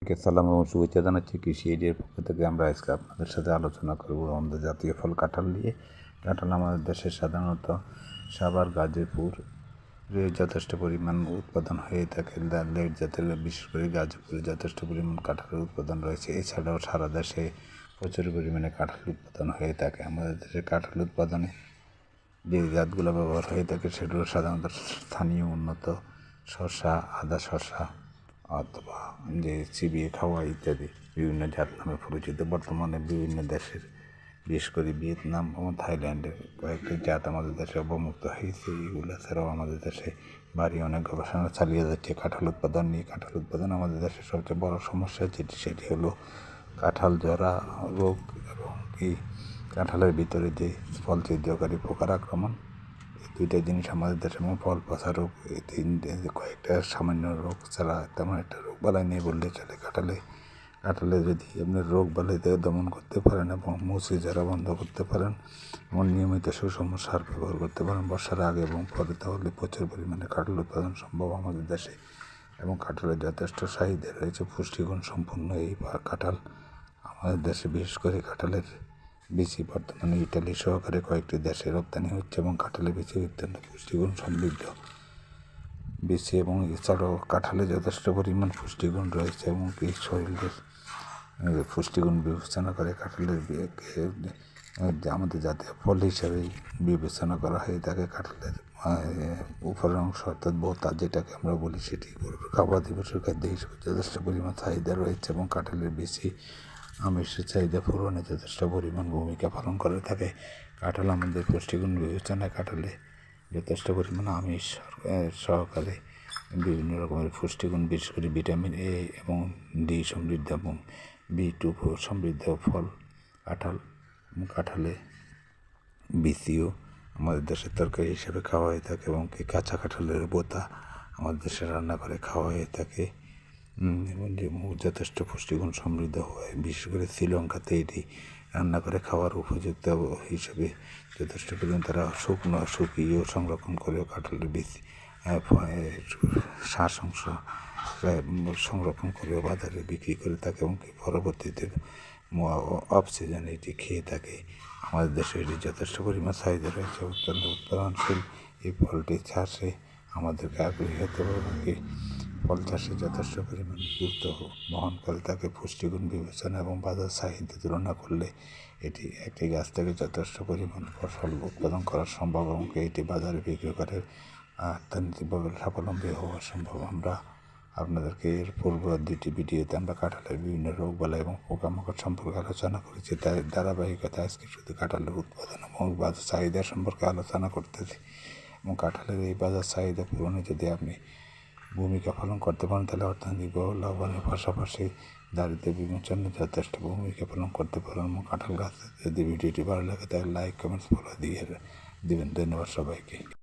সালাম এবং শুভেচ্ছা জানাচ্ছি। কৃষি এরিয়ার পক্ষ থেকে আমরা আজকে আপনাদের সাথে আলোচনা করব আমাদের জাতীয় ফল কাঁঠাল নিয়ে। কাঁঠাল আমাদের দেশে সাধারণত সাভার, গাজীপুরে যথেষ্ট পরিমাণ উৎপাদন হয়ে থাকে। লেট জাতের, বিশেষ করে গাজীপুরে যথেষ্ট পরিমাণ কাঁঠালের উৎপাদন রয়েছে। এছাড়াও সারা দেশে প্রচুর পরিমাণে কাঁঠাল উৎপাদন হয়ে থাকে। আমাদের দেশে কাঁঠাল উৎপাদনে যে জাতগুলো ব্যবহার হয়ে থাকে সেগুলো সাধারণত স্থানীয় উন্নত শসা, আদা শসা অথবা যে চিবিয়ে খাওয়া ইত্যাদি বিভিন্ন জাত নামে পরিচিত। বর্তমানে বিভিন্ন দেশের, বিশেষ করে ভিয়েতনাম এবং থাইল্যান্ডের কয়েকটি জাত আমাদের দেশে অবমুক্ত হয়েছে। এগুলো ছাড়াও আমাদের দেশে ভারী অনেক গবেষণা চালিয়ে যাচ্ছে কাঁঠাল উৎপাদন নিয়ে। কাঁঠাল উৎপাদন আমাদের দেশের সবচেয়ে বড় সমস্যা সেটি হলো কাঁঠাল ঝরা রোগ এবং এই কাঁঠালের ভিতরে যে ফল ছিদ্রকারী পোকার আক্রমণ। এই দুইটা জিনিস আমাদের দেশে, এবং ফল পচা রোগ, এই কয়েকটা সামান্য রোগ ছাড়া তেমন একটা রোগ বালাই নেই বললে চলে। কাঁঠালে যদি আপনি রোগ বালাইতে দমন করতে পারেন এবং মুচি ঝরা বন্ধ করতে পারেন এবং নিয়মিত সুষম সার ব্যবহার করতে পারেন বর্ষার আগে এবং পরে, তাহলে প্রচুর পরিমাণে কাঁঠাল উৎপাদন সম্ভব আমাদের দেশে। এবং কাঁঠালের যথেষ্ট চাহিদা রয়েছে, পুষ্টিগুণ সম্পন্ন এই কাঁঠাল আমাদের দেশে। বিশেষ করে কাঁঠালের বিচি বর্তমানে ইটালি সহকারে কয়েকটি দেশে রপ্তানি হচ্ছে এবং কাঁঠালের বিচি অত্যন্ত পুষ্টিগুণ সমৃদ্ধ বিচি, এবং এছাড়াও কাঁঠালে যথেষ্ট পরিমাণ পুষ্টিগুণ রয়েছে এবং এই শরীরের পুষ্টিগুণ বিবেচনা করে কাঁঠালের আমাদের জাতীয় ফল হিসাবেই বিবেচনা করা হয়ে থাকে। কাঁঠালের উপরের অংশ অর্থাৎ বোতা যেটাকে আমরা বলি, সেটি খাবার দিবসের খাদ্য হিসেবে যথেষ্ট পরিমাণ চাহিদা রয়েছে এবং কাঁঠালের বেশি আমিষের চাহিদা পূরণে যথেষ্ট পরিমাণ ভূমিকা পালন করে থাকে। কাঁঠাল আমাদের পুষ্টিগুণ বিবেচনায় কাঁঠালে যথেষ্ট পরিমাণ আমিষ সহকারে বিভিন্ন রকমের পুষ্টিগুণ, বিশেষ করে ভিটামিন এ এবং ডি সমৃদ্ধ এবং B2 সমৃদ্ধ ফল কাঁঠালে বিচিও আমাদের দেশের তরকারি হিসেবে খাওয়া হয়ে থাকে এবং কাঁচা কাঁঠালের বোতা আমাদের দেশে রান্না করে খাওয়া হয়ে থাকে এবং যথেষ্ট পুষ্টিগুণ সমৃদ্ধ হয়। বিশেষ করে শ্রীলঙ্কাতে এটি রান্না করে খাওয়ার উপযুক্ত হিসেবে যথেষ্ট পরিমাণ তারা শুকিয়েও সংরক্ষণ করেও কাঁঠালের বীজ শ্বাস অংশ সংরক্ষণ করেও বাজারে বিক্রি করে থাকে এবং পরবর্তীতে অফ সিজনে এটি খেয়ে থাকে। আমাদের দেশে এটি যথেষ্ট পরিমাণ চাহিদা রয়েছে, অত্যন্ত উৎপাদনশীল। এই ফলটি চাষে আমাদেরকে আগ্রহী হতে হবে। ফল চাষে যথেষ্ট পরিমাণ গুরুত্ব বহন করে থাকে। পুষ্টিগুণ বিবেচনা এবং বাজার চাহিদা তুলনা করলে এটি একটি গাছ থেকে যথেষ্ট পরিমাণ ফসল উৎপাদন করা সম্ভব এবং এটি বাজারে বিক্রি করে অর্থনৈতিকভাবে স্বাবলম্বী হওয়া সম্ভব। আমরা আপনাদেরকে এর পূর্ব দুটি ভিডিওতে আমরা কাঁঠালের বিভিন্ন রোগবালাই এবং পোকামাকড় সম্পর্কে আলোচনা করেছি। তাই ধারাবাহিকতা আজকে শুধু কাঁঠালের উৎপাদন এবং বাজার চাহিদা সম্পর্কে আলোচনা করতেছি। এবং কাঁঠালের এই বাজার চাহিদা পূরণে যদি আপনি ভূমিকা পালন করতে পারেন, তাহলে অর্থনৈতিক লাভবানের পাশাপাশি দারিদ্র্য বিমোচনে যথেষ্ট ভূমিকা পালন করতে পারেন। এবং কাঁঠাল গাছ যদি ভিডিওটি ভালো লাগে তাহলে লাইক, কমেন্টস, ফলো দিয়ে দিবেন। ধন্যবাদ সবাইকে।